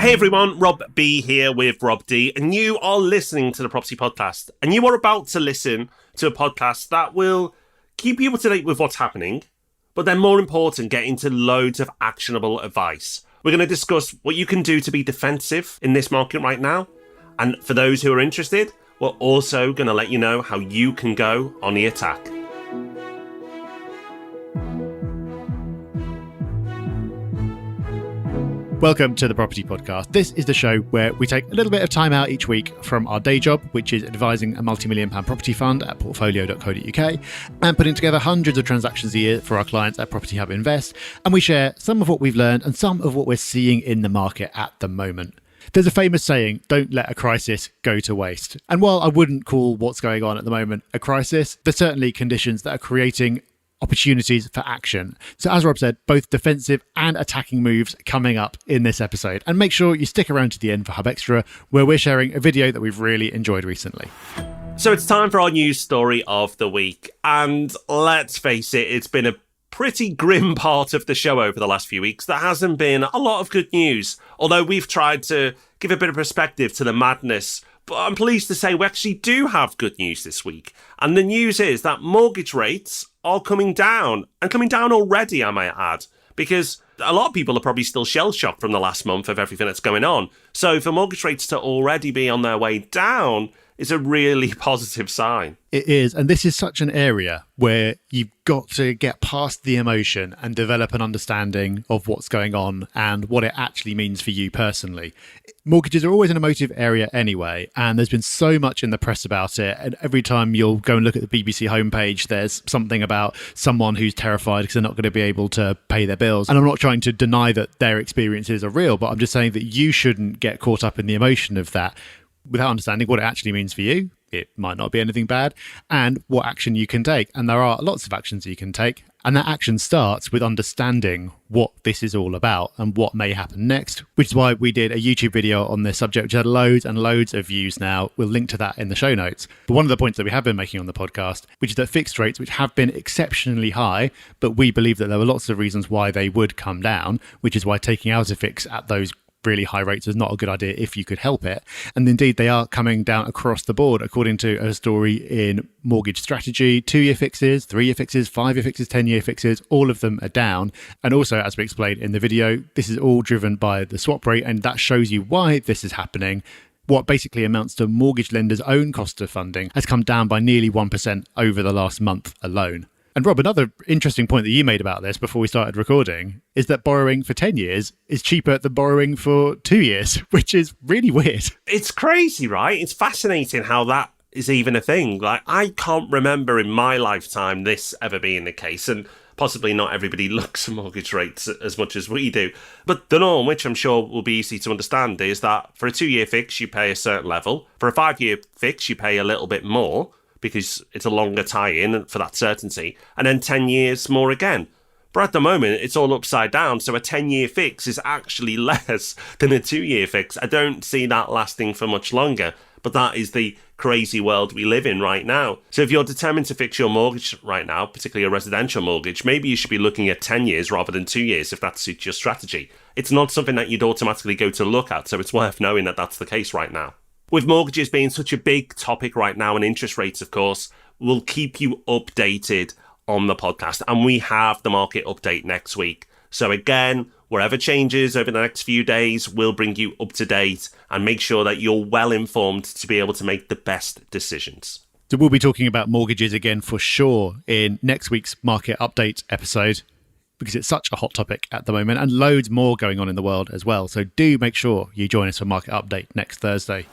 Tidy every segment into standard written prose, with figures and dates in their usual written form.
Hey everyone, Rob B here with Rob D, and you are listening to the Property Podcast. And you are about to listen to a podcast that will keep you up to date with what's happening, but then more important, get into loads of actionable advice. We're going to discuss what you can do to be defensive in this market right now. And for those who are interested, we're also going to let you know how you can go on the attack. Welcome to the Property Podcast. This is the show where we take a little bit of time out each week from our day job, which is advising a multi-million pound property fund at portfolio.co.uk, and putting together hundreds of transactions a year for our clients at Property Hub Invest. And we share some of what we've learned and some of what we're seeing in the market at the moment. There's a famous saying, don't let a crisis go to waste. And while I wouldn't call what's going on at the moment a crisis, there's certainly conditions that are creating opportunities for action. So as Rob said, both defensive and attacking moves coming up in this episode. And make sure you stick around to the end for Hub Extra, where we're sharing a video that we've really enjoyed recently. So it's time for our news story of the week. And let's face it, it's been a pretty grim part of the show over the last few weeks. There hasn't been a lot of good news, although we've tried to give a bit of perspective to the madness. But I'm pleased to say we actually do have good news this week. And the news is that mortgage rates are coming down, and coming down already, I might add, because a lot of people are probably still shell-shocked from the last month of everything that's going on. So for mortgage rates to already be on their way down is a really positive sign. It is, and this is such an area where you've got to get past the emotion and develop an understanding of what's going on and what it actually means for you personally. Mortgages are always an emotive area anyway, and there's been so much in the press about it. And every time you'll go and look at the BBC homepage, there's something about someone who's terrified because they're not going to be able to pay their bills. And I'm not trying to deny that their experiences are real, but I'm just saying that you shouldn't get caught up in the emotion of that without understanding what it actually means for you. It might not be anything bad, and what action you can take. And there are lots of actions you can take. And that action starts with understanding what this is all about and what may happen next, which is why we did a YouTube video on this subject, which had loads and loads of views now. We'll link to that in the show notes. But one of the points that we have been making on the podcast, which is that fixed rates, which have been exceptionally high, but we believe that there were lots of reasons why they would come down, which is why taking out a fix at those really high rates is not a good idea if you could help it. And indeed, they are coming down across the board, according to a story in Mortgage Strategy. 2-year fixes, 3-year fixes, 5-year fixes, 10-year fixes, all of them are down. And also, as we explained in the video, this is all driven by the swap rate, and that shows you why this is happening. What basically amounts to mortgage lenders' own cost of funding has come down by nearly 1% over the last month alone. And Rob, another interesting point that you made about this before we started recording is that borrowing for 10 years is cheaper than borrowing for 2 years, which is really weird. It's crazy, right? It's fascinating how that is even a thing. Like, I can't remember in my lifetime this ever being the case, and possibly not everybody looks at mortgage rates as much as we do. But the norm, which I'm sure will be easy to understand, is that for a 2-year fix, you pay a certain level. For a 5-year fix, you pay a little bit more, because it's a longer tie-in for that certainty, and then 10 years more again. But at the moment, it's all upside down, so a 10-year fix is actually less than a 2-year fix. I don't see that lasting for much longer, but that is the crazy world we live in right now. So if you're determined to fix your mortgage right now, particularly a residential mortgage, maybe you should be looking at 10 years rather than 2 years if that suits your strategy. It's not something that you'd automatically go to look at, so it's worth knowing that that's the case right now. With mortgages being such a big topic right now, and interest rates, of course, we'll keep you updated on the podcast. And we have the market update next week. So again, whatever changes over the next few days, we'll bring you up to date and make sure that you're well informed to be able to make the best decisions. So we'll be talking about mortgages again for sure in next week's market update episode, because it's such a hot topic at the moment and loads more going on in the world as well. So do make sure you join us for Market Update next Thursday.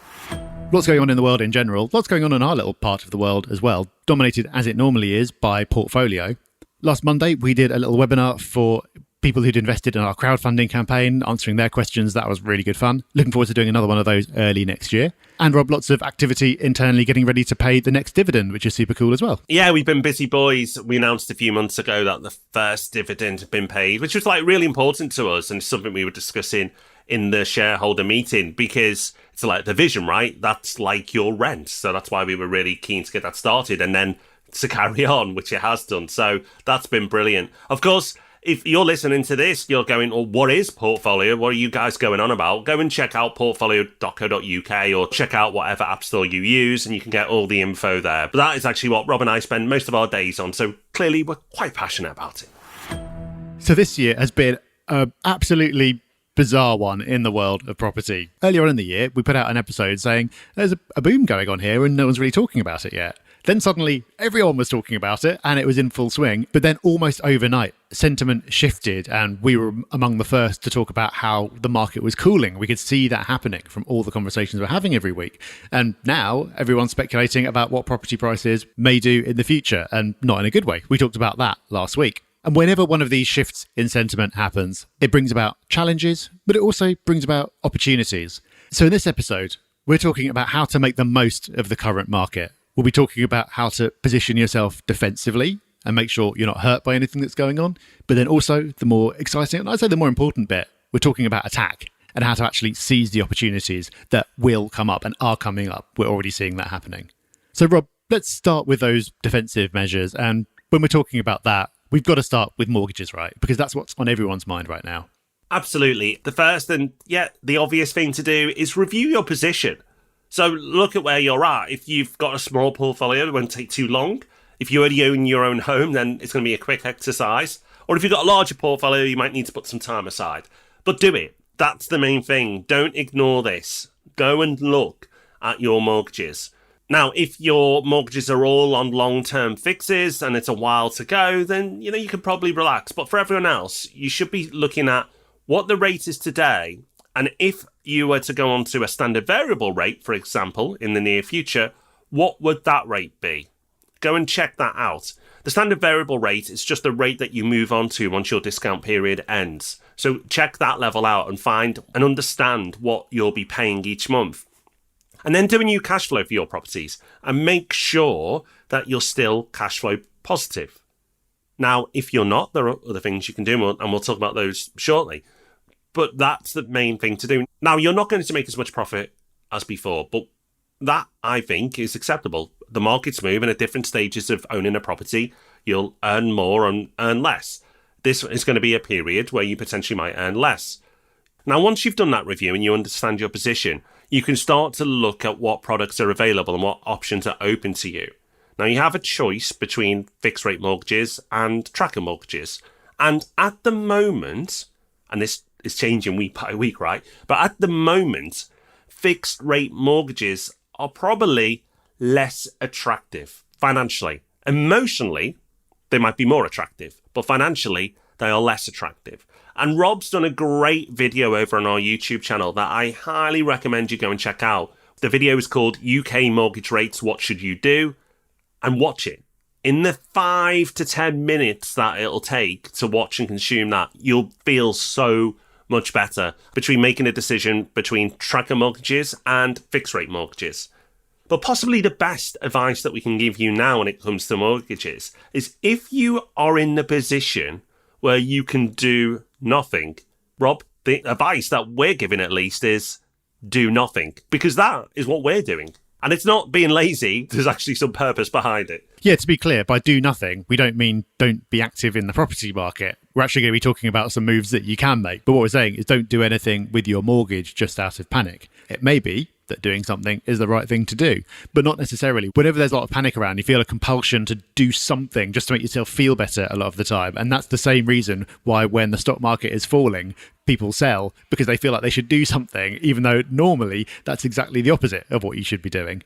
Lots going on in the world in general. Lots going on in our little part of the world as well, dominated as it normally is by portfolio. Last Monday, we did a little webinar for people who'd invested in our crowdfunding campaign, answering their questions. That was really good fun. Looking forward to doing another one of those early next year. And Rob, lots of activity internally getting ready to pay the next dividend, which is super cool as well. Yeah, we've been busy boys. We announced a few months ago that the first dividend had been paid, which was like really important to us and something we were discussing in the shareholder meeting, because it's like the vision, right? That's like your rent. So that's why we were really keen to get that started and then to carry on, which it has done. So that's been brilliant. Of course, If you're listening to this, you're going, well, what is Portfolio? What are you guys going on about? Go and check out portfolio.co.uk or check out whatever app store you use and you can get all the info there. But that is actually what Rob and I spend most of our days on. So clearly we're quite passionate about it. So this year has been an absolutely bizarre one in the world of property. Earlier on in the year, we put out an episode saying there's a boom going on here and no one's really talking about it yet. Then suddenly everyone was talking about it and it was in full swing. But then almost overnight, sentiment shifted and we were among the first to talk about how the market was cooling. We could see that happening from all the conversations we're having every week. And now everyone's speculating about what property prices may do in the future, and not in a good way. We talked about that last week. And whenever one of these shifts in sentiment happens, it brings about challenges, but it also brings about opportunities. So in this episode, we're talking about how to make the most of the current market. We'll be talking about how to position yourself defensively and make sure you're not hurt by anything that's going on. But then also the more exciting, and I'd say the more important bit, we're talking about attack and how to actually seize the opportunities that will come up and are coming up. We're already seeing that happening. So Rob, let's start with those defensive measures. And when we're talking about that, we've got to start with mortgages, right? Because that's what's on everyone's mind right now. Absolutely. The first and the obvious thing to do is review your position. So look at where you're at. If you've got a small portfolio, it won't take too long. If you already own your own home, then it's going to be a quick exercise. Or if you've got a larger portfolio, you might need to put some time aside. But do it. That's the main thing. Don't ignore this. Go and look at your mortgages. Now, if your mortgages are all on long-term fixes and it's a while to go, then you can probably relax. But for everyone else, you should be looking at what the rate is today. And if you were to go on to a standard variable rate, for example, in the near future, what would that rate be? Go and check that out. The standard variable rate is just the rate that you move on to once your discount period ends. So check that level out and find and understand what you'll be paying each month. And then do a new cash flow for your properties and make sure that you're still cash flow positive. Now, if you're not, there are other things you can do, and we'll talk about those shortly. But that's the main thing to do. Now, you're not going to make as much profit as before, but that, I think, is acceptable. The markets move, and at different stages of owning a property, you'll earn more and earn less. This is going to be a period where you potentially might earn less. Now, once you've done that review and you understand your position, you can start to look at what products are available and what options are open to you. Now, you have a choice between fixed rate mortgages and tracker mortgages. And at the moment, and this is changing week by week, right? But at the moment, fixed rate mortgages are probably less attractive financially. Emotionally, they might be more attractive, but financially, they are less attractive. And Rob's done a great video over on our YouTube channel that I highly recommend you go and check out. The video is called UK Mortgage Rates, What Should You Do? And watch it. In the 5 to 10 minutes that it'll take to watch and consume that, you'll feel so much better between making a decision between tracker mortgages and fixed rate mortgages. But possibly the best advice that we can give you now when it comes to mortgages is if you are in the position where you can do nothing, Rob, the advice that we're giving at least is do nothing, because that is what we're doing. And it's not being lazy, there's actually some purpose behind it. Yeah, to be clear, by do nothing, we don't mean don't be active in the property market. We're actually going to be talking about some moves that you can make. But what we're saying is don't do anything with your mortgage just out of panic. It may be that doing something is the right thing to do, but not necessarily. Whenever there's a lot of panic around, you feel a compulsion to do something just to make yourself feel better a lot of the time. And that's the same reason why when the stock market is falling, people sell, because they feel like they should do something, even though normally that's exactly the opposite of what you should be doing.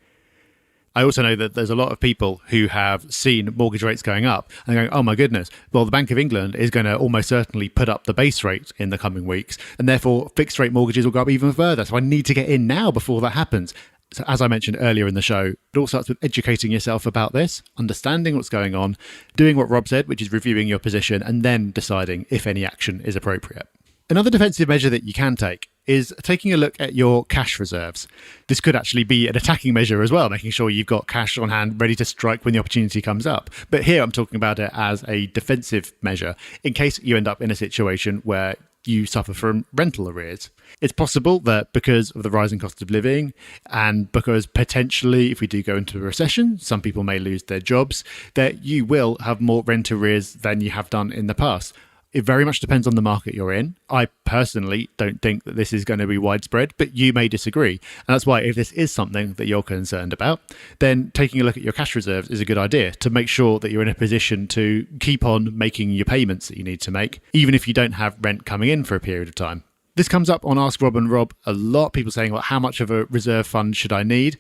I also know that there's a lot of people who have seen mortgage rates going up and going, oh my goodness, well, the Bank of England is going to almost certainly put up the base rate in the coming weeks, and therefore fixed rate mortgages will go up even further. So I need to get in now before that happens. So as I mentioned earlier in the show, it all starts with educating yourself about this, understanding what's going on, doing what Rob said, which is reviewing your position, and then deciding if any action is appropriate. Another defensive measure that you can take is taking a look at your cash reserves. This could actually be an attacking measure as well, making sure you've got cash on hand ready to strike when the opportunity comes up. But here I'm talking about it as a defensive measure in case you end up in a situation where you suffer from rental arrears. It's possible that because of the rising cost of living and because potentially if we do go into a recession, some people may lose their jobs, that you will have more rent arrears than you have done in the past. It very much depends on the market you're in. I personally don't think that this is going to be widespread, but you may disagree. And that's why if this is something that you're concerned about, then taking a look at your cash reserves is a good idea to make sure that you're in a position to keep on making your payments that you need to make, even if you don't have rent coming in for a period of time. This comes up on Ask Rob and Rob a lot. People saying, well, how much of a reserve fund should I need?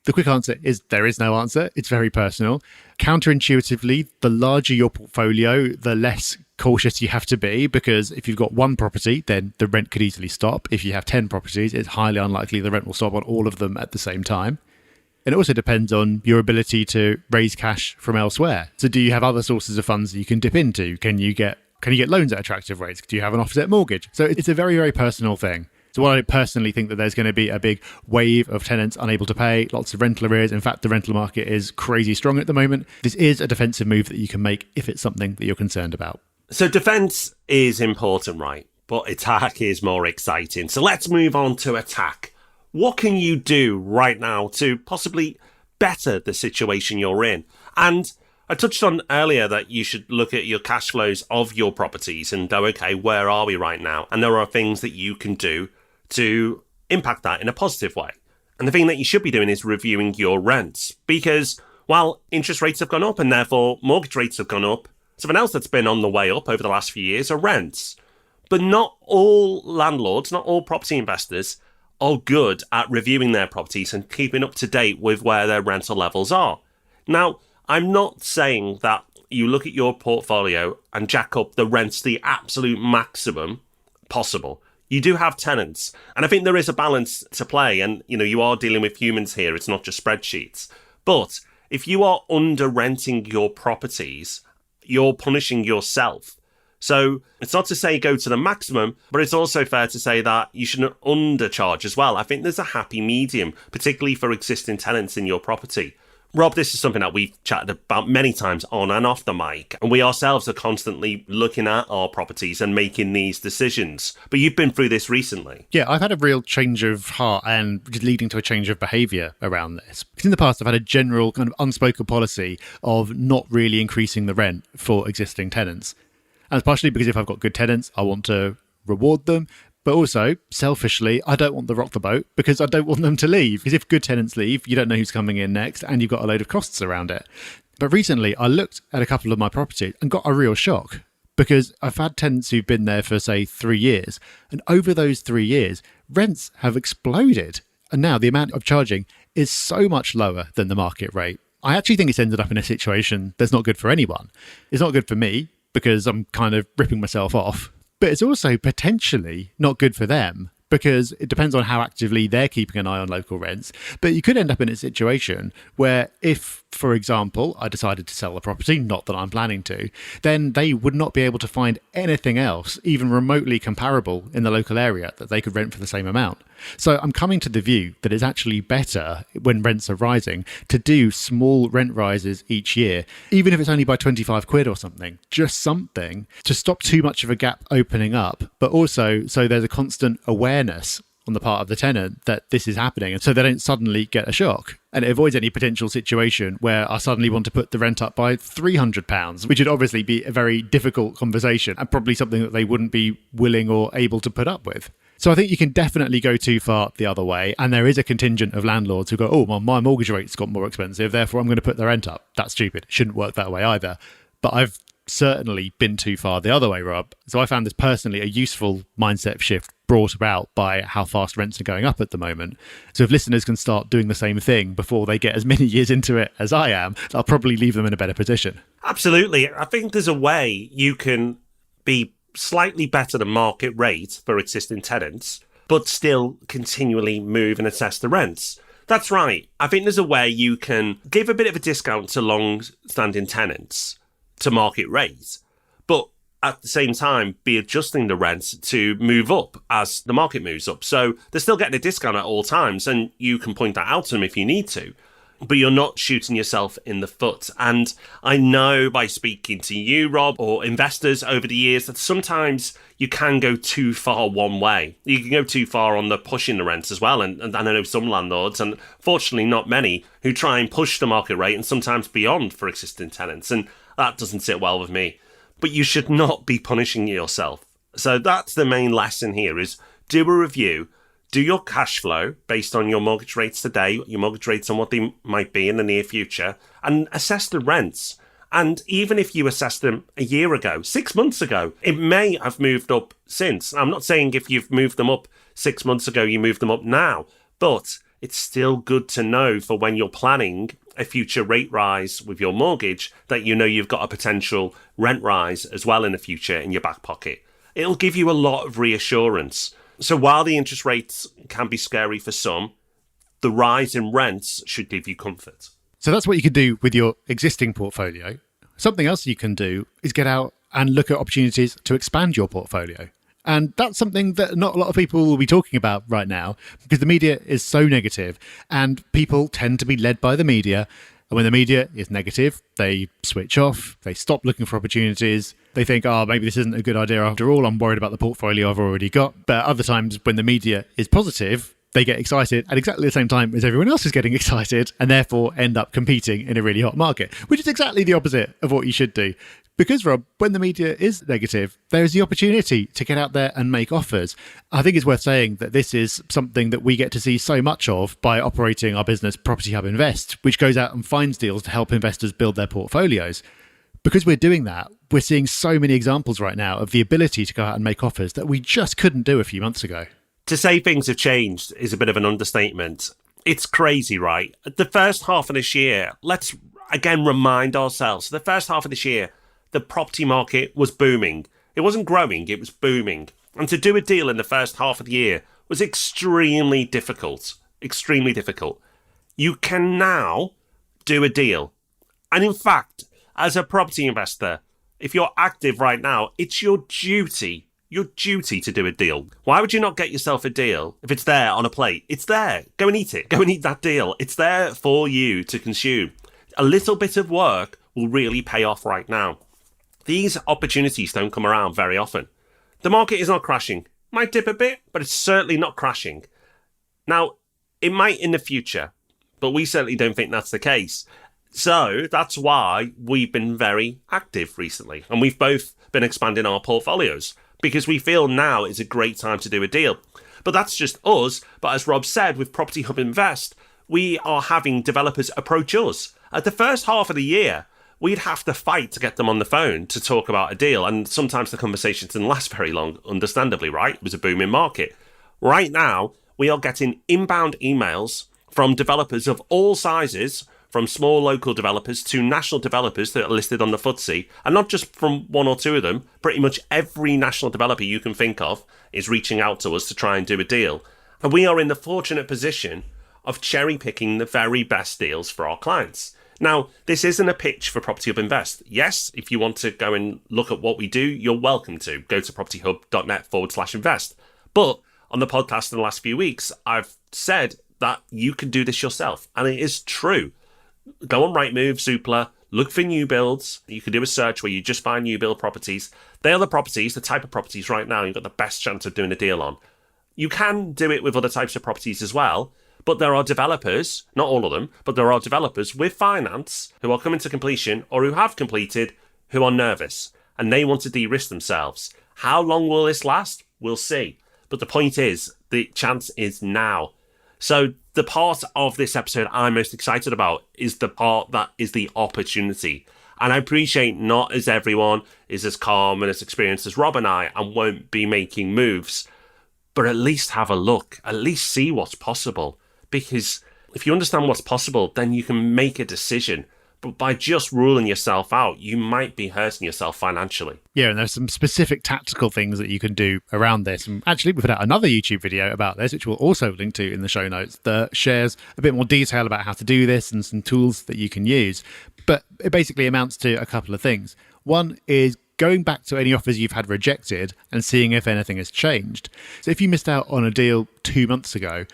The quick answer is there is no answer. It's very personal. Counterintuitively, the larger your portfolio, the less cautious you have to be, because if you've got one property, then the rent could easily stop. If you have 10 properties, it's highly unlikely the rent will stop on all of them at the same time. And it also depends on your ability to raise cash from elsewhere. So do you have other sources of funds that you can dip into? Can you get loans at attractive rates? Do you have an offset mortgage? So it's a very, very personal thing. So while I personally think that there's going to be a big wave of tenants unable to pay, lots of rental arrears, in fact, the rental market is crazy strong at the moment, this is a defensive move that you can make if it's something that you're concerned about. So defence is important, right? But attack is more exciting. So let's move on to attack. What can you do right now to possibly better the situation you're in? And I touched on earlier that you should look at your cash flows of your properties and go, okay, where are we right now? And there are things that you can do to impact that in a positive way. And the thing that you should be doing is reviewing your rents, because while interest rates have gone up and therefore mortgage rates have gone up, something else that's been on the way up over the last few years are rents. But not all landlords, not all property investors are good at reviewing their properties and keeping up to date with where their rental levels are. Now, I'm not saying that you look at your portfolio and jack up the rents to the absolute maximum possible. You do have tenants, and I think there is a balance to play, and you are dealing with humans here, it's not just spreadsheets. But if you are under renting your properties, you're punishing yourself. So it's not to say go to the maximum, but it's also fair to say that you shouldn't undercharge as well. I think there's a happy medium, particularly for existing tenants in your property. Rob, this is something that we've chatted about many times on and off the mic, and we ourselves are constantly looking at our properties and making these decisions. But you've been through this recently. Yeah, I've had a real change of heart and leading to a change of behaviour around this. Because in the past, I've had a general kind of unspoken policy of not really increasing the rent for existing tenants. And it's partially because if I've got good tenants, I want to reward them. But also, selfishly, I don't want to rock the boat because I don't want them to leave. Because if good tenants leave, you don't know who's coming in next and you've got a load of costs around it. But recently, I looked at a couple of my properties and got a real shock because I've had tenants who've been there for, say, 3 years. And over those 3 years, rents have exploded. And now the amount of charging is so much lower than the market rate. I actually think it's ended up in a situation that's not good for anyone. It's not good for me because I'm kind of ripping myself off. But it's also potentially not good for them because it depends on how actively they're keeping an eye on local rents. But you could end up in a situation where if, for example, I decided to sell the property, not that I'm planning to, then they would not be able to find anything else, even remotely comparable in the local area that they could rent for the same amount. So I'm coming to the view that it's actually better when rents are rising to do small rent rises each year, even if it's only by 25 quid or something, just something to stop too much of a gap opening up, but also so there's a constant awareness on the part of the tenant that this is happening and so they don't suddenly get a shock. And it avoids any potential situation where I suddenly want to put the rent up by £300, which would obviously be a very difficult conversation and probably something that they wouldn't be willing or able to put up with. So I think you can definitely go too far the other way. And there is a contingent of landlords who go, oh, well, my mortgage rate's got more expensive, therefore I'm going to put the rent up. That's stupid. It shouldn't work that way either. But I've certainly been too far the other way, Rob. So I found this personally a useful mindset shift brought about by how fast rents are going up at the moment. So if listeners can start doing the same thing before they get as many years into it as I am, I'll probably leave them in a better position. Absolutely. I think there's a way you can be slightly better than market rate for existing tenants, but still continually move and assess the rents. That's right. I think there's a way you can give a bit of a discount to long-standing tenants to market rate, but at the same time be adjusting the rents to move up as the market moves up. So they're still getting a discount at all times, and you can point that out to them if you need to. But you're not shooting yourself in the foot. And I know by speaking to you, Rob, or investors over the years, that sometimes you can go too far one way. You can go too far on the pushing the rents as well. And I know some landlords, and fortunately not many, who try and push the market rate and sometimes beyond for existing tenants. And that doesn't sit well with me. but you should not be punishing yourself. So that's the main lesson here is do a review, do your cash flow based on your mortgage rates today, your mortgage rates and what they might be in the near future, and assess the rents. And even if you assessed them a year ago, 6 months ago, it may have moved up since. I'm not saying if you've moved them up 6 months ago, you move them up now, but it's still good to know for when you're planning a future rate rise with your mortgage that you know you've got a potential rent rise as well in the future in your back pocket. It'll give you a lot of reassurance. So while the interest rates can be scary for some, the rise in rents should give you comfort. So that's what you can do with your existing portfolio. Something else you can do is get out and look at opportunities to expand your portfolio. And that's something that not a lot of people will be talking about right now because the media is so negative and people tend to be led by the media. And when the media is negative, they switch off, they stop looking for opportunities. They think, oh, maybe this isn't a good idea after all. I'm worried about the portfolio I've already got. But other times when the media is positive, they get excited at exactly the same time as everyone else is getting excited and therefore end up competing in a really hot market, which is exactly the opposite of what you should do. Because, Rob, when the media is negative, there's the opportunity to get out there and make offers. I think it's worth saying that this is something that we get to see so much of by operating our business Property Hub Invest, which goes out and finds deals to help investors build their portfolios. Because we're doing that, we're seeing so many examples right now of the ability to go out and make offers that we just couldn't do a few months ago. To say things have changed is a bit of an understatement. It's crazy, right? The first half of this year, let's again remind ourselves, the first half of this year, the property market was booming. It wasn't growing, it was booming. And to do a deal in the first half of the year was extremely difficult. Extremely difficult. You can now do a deal. And in fact, as a property investor, if you're active right now, it's your duty to do a deal. Why would you not get yourself a deal if it's there on a plate? It's there. Go and eat it. Go and eat that deal. It's there for you to consume. A little bit of work will really pay off right now. These opportunities don't come around very often. The market is not crashing. Might dip a bit, but it's certainly not crashing. Now, it might in the future, but we certainly don't think that's the case. So that's why we've been very active recently. And we've both been expanding our portfolios because we feel now is a great time to do a deal. But that's just us. But as Rob said, with Property Hub Invest, we are having developers approach us. At the first half of the year, we'd have to fight to get them on the phone to talk about a deal. And sometimes the conversations didn't last very long, understandably, right? It was a booming market. Right now, we are getting inbound emails from developers of all sizes, from small local developers to national developers that are listed on the FTSE. And not just from one or two of them, pretty much every national developer you can think of is reaching out to us to try and do a deal. And we are in the fortunate position of cherry picking the very best deals for our clients. Now, this isn't a pitch for Property Hub Invest. Yes, if you want to go and look at what we do, you're welcome to. Go to propertyhub.net/invest. But on the podcast in the last few weeks, I've said that you can do this yourself. And it is true. Go on Rightmove, Zoopla, look for new builds. You can do a search where you just find new build properties. They are the properties, the type of properties right now you've got the best chance of doing a deal on. You can do it with other types of properties as well. But there are developers, not all of them, but there are developers with finance who are coming to completion or who have completed who are nervous and they want to de-risk themselves. How long will this last? We'll see. But the point is, the chance is now. So the part of this episode I'm most excited about is the part that is the opportunity. And I appreciate not as everyone is as calm and as experienced as Rob and I and won't be making moves, but at least have a look, at least see what's possible. Because if you understand what's possible, then you can make a decision. But by just ruling yourself out, you might be hurting yourself financially. Yeah, and there's some specific tactical things that you can do around this. And actually, we put out another YouTube video about this, which we'll also link to in the show notes, that shares a bit more detail about how to do this and some tools that you can use. But it basically amounts to a couple of things. One is going back to any offers you've had rejected and seeing if anything has changed. So if you missed out on a deal 2 months ago,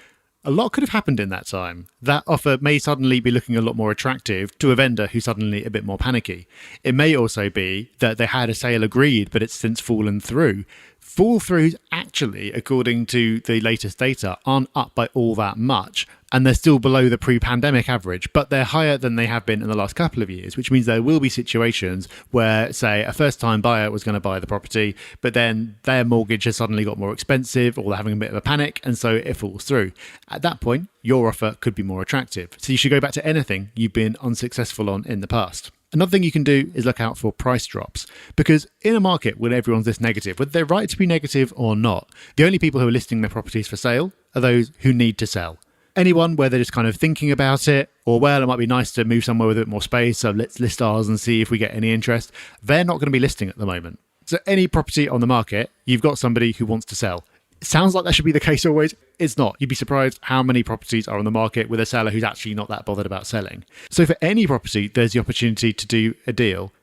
a lot could have happened in that time. That offer may suddenly be looking a lot more attractive to a vendor who's suddenly a bit more panicky. It may also be that they had a sale agreed, but it's since fallen through. Fall throughs actually, according to the latest data, aren't up by all that much. and they're still below the pre-pandemic average, but they're higher than they have been in the last couple of years, which means there will be situations where, say, a first-time buyer was going to buy the property, but then their mortgage has suddenly got more expensive, or they're having a bit of a panic, and so it falls through. At that point, your offer could be more attractive. So you should go back to anything you've been unsuccessful on in the past. Another thing you can do is look out for price drops, because in a market when everyone's this negative, whether they're right to be negative or not, the only people who are listing their properties for sale are those who need to sell. Anyone where they're just kind of thinking about it, or, well, it might be nice to move somewhere with a bit more space, so let's list ours and see if we get any interest, they're not going to be listing at the moment. So any property on the market, you've got somebody who wants to sell. It sounds like that should be the case always. It's not. You'd be surprised how many properties are on the market with a seller who's actually not that bothered about selling. So for any property, there's the opportunity to do a deal.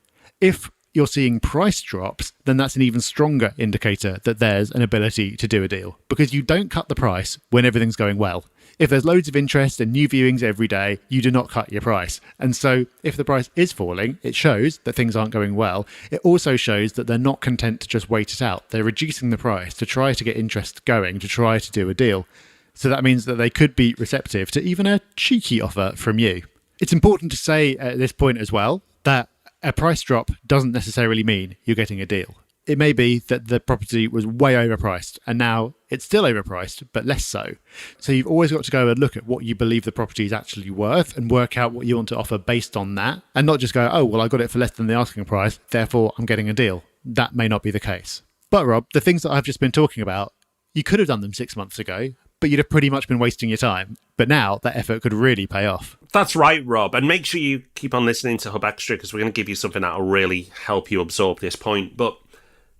If you're seeing price drops, then that's an even stronger indicator that there's an ability to do a deal, because you don't cut the price when everything's going well. If there's loads of interest and new viewings every day, you do not cut your price. And so if the price is falling, it shows that things aren't going well. It also shows that they're not content to just wait it out. They're reducing the price to try to get interest going, to try to do a deal. So that means that they could be receptive to even a cheeky offer from you. It's important to say at this point as well that a price drop doesn't necessarily mean you're getting a deal. It may be that the property was way overpriced and now it's still overpriced, but less so. So you've always got to go and look at what you believe the property is actually worth and work out what you want to offer based on that, and not just go, oh, well, I got it for less than the asking price, therefore I'm getting a deal. That may not be the case. But Rob, the things that I've just been talking about, you could have done them 6 months ago, but you'd have pretty much been wasting your time. But now that effort could really pay off. That's right, Rob. And make sure you keep on listening to Hub Extra, because we're going to give you something that will really help you absorb this point. But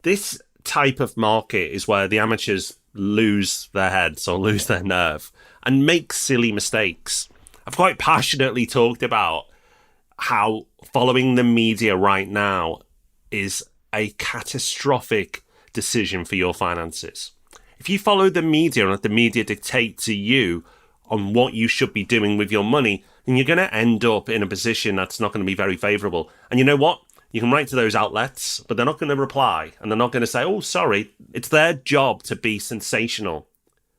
this type of market is where the amateurs lose their heads or lose their nerve and make silly mistakes. I've quite passionately talked about how following the media right now is a catastrophic decision for your finances. If you follow the media and let the media dictate to you on what you should be doing with your money, then you're going to end up in a position that's not going to be very favourable. And you know what? You can write to those outlets, but they're not going to reply. And they're not going to say, oh, sorry. It's their job to be sensational.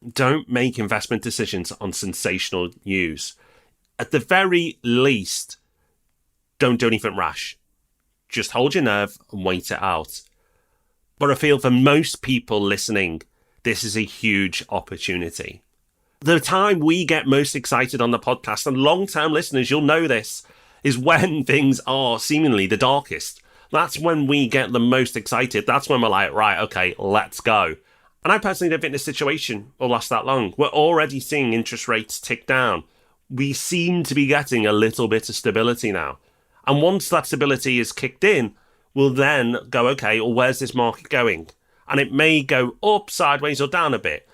Don't make investment decisions on sensational news. At the very least, don't do anything rash. Just hold your nerve and wait it out. But I feel for most people listening, this is a huge opportunity. The time we get most excited on the podcast, and long-term listeners, you'll know this, is when things are seemingly the darkest. That's when we get the most excited. That's when we're like, right, okay, let's go. And I personally don't think this situation will last that long. We're already seeing interest rates tick down. We seem to be getting a little bit of stability now. And once that stability is kicked in, we'll then go, okay, well, where's this market going? And it may go up, sideways, or down a bit,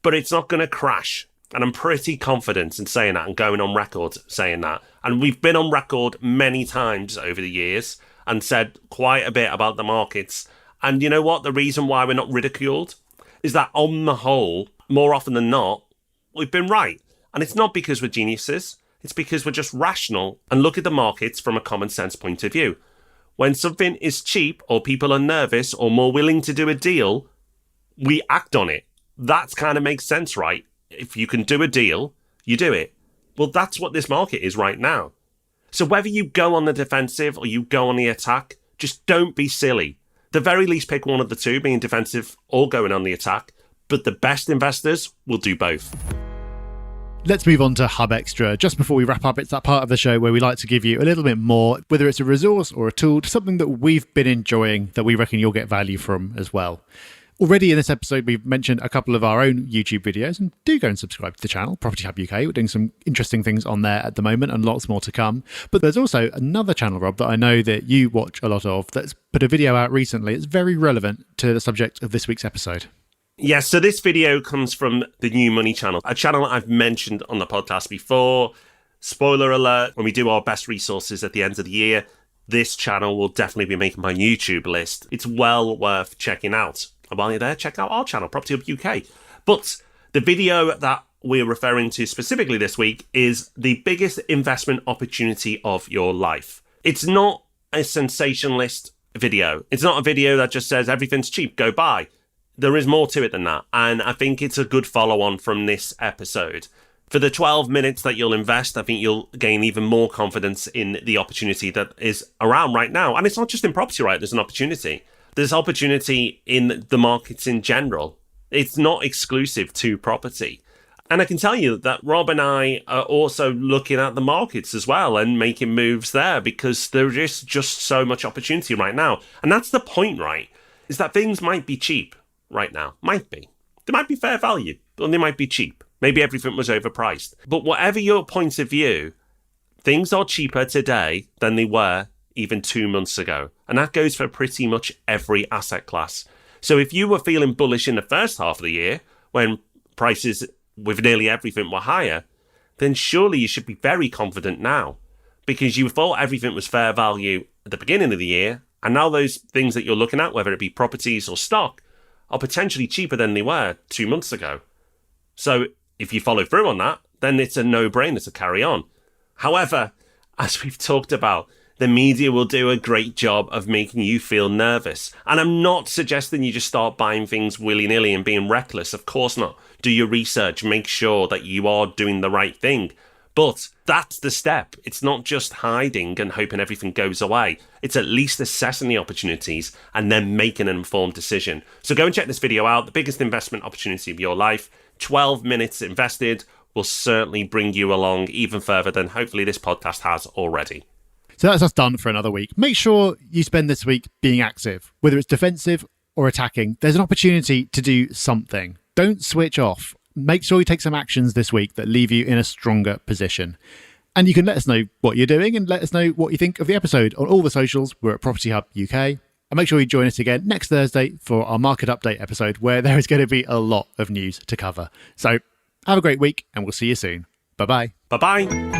but it's not going to crash. And I'm pretty confident in saying that and going on record saying that. And we've been on record many times over the years and said quite a bit about the markets. And you know what? The reason why we're not ridiculed is that on the whole, more often than not, we've been right. And it's not because we're geniuses. It's because we're just rational and look at the markets from a common sense point of view. When something is cheap or people are nervous or more willing to do a deal, we act on it. That kind of makes sense, right? If you can do a deal, you do it. Well, that's what this market is right now. So whether you go on the defensive or you go on the attack, just don't be silly. The very least pick one of the two, being defensive or going on the attack. But the best investors will do both. Let's move on to Hub Extra. Just before we wrap up, it's that part of the show where we like to give you a little bit more, whether it's a resource or a tool, something that we've been enjoying that we reckon you'll get value from as well. Already in this episode, we've mentioned a couple of our own YouTube videos, and do go and subscribe to the channel, Property Hub UK. We're doing some interesting things on there at the moment and lots more to come. But there's also another channel, Rob, that I know that you watch a lot of that's put a video out recently. It's very relevant to the subject of this week's episode. Yes, so this video comes from the New Money channel, a channel I've mentioned on the podcast before. Spoiler alert, when we do our best resources at the end of the year, this channel will definitely be making my YouTube list. It's well worth checking out. And while you're there, check out our channel, Property Hub UK. But the video that we're referring to specifically this week is the biggest investment opportunity of your life. It's not a sensationalist video. It's not a video that just says everything's cheap, go buy. There is more to it than that. And I think it's a good follow-on from this episode. For the 12 minutes that you'll invest, I think you'll gain even more confidence in the opportunity that is around right now. And it's not just in property, right? There's an opportunity. There's opportunity in the markets in general. It's not exclusive to property. And I can tell you that Rob and I are also looking at the markets as well and making moves there because there is just so much opportunity right now. And that's the point, right? Is that things might be cheap right now. Might be. They might be fair value, but they might be cheap. Maybe everything was overpriced. But whatever your point of view, things are cheaper today than they were even 2 months ago. And that goes for pretty much every asset class. So if you were feeling bullish in the first half of the year, when prices with nearly everything were higher, then surely you should be very confident now. Because you thought everything was fair value at the beginning of the year, and now those things that you're looking at, whether it be properties or stock, are potentially cheaper than they were 2 months ago. So if you follow through on that, then it's a no-brainer to carry on. However, as we've talked about, the media will do a great job of making you feel nervous. And I'm not suggesting you just start buying things willy-nilly and being reckless. Of course not. Do your research. Make sure that you are doing the right thing. But that's the step. It's not just hiding and hoping everything goes away. It's at least assessing the opportunities and then making an informed decision. So go and check this video out. The biggest investment opportunity of your life. 12 minutes invested will certainly bring you along even further than hopefully this podcast has already. So that's us done for another week. Make sure you spend this week being active, whether it's defensive or attacking. There's an opportunity to do something. Don't switch off. Make sure you take some actions this week that leave you in a stronger position. And you can let us know what you're doing and let us know what you think of the episode on all the socials. We're at Property Hub UK. And make sure you join us again next Thursday for our market update episode, where there is going to be a lot of news to cover. So have a great week and we'll see you soon. Bye-bye. Bye-bye.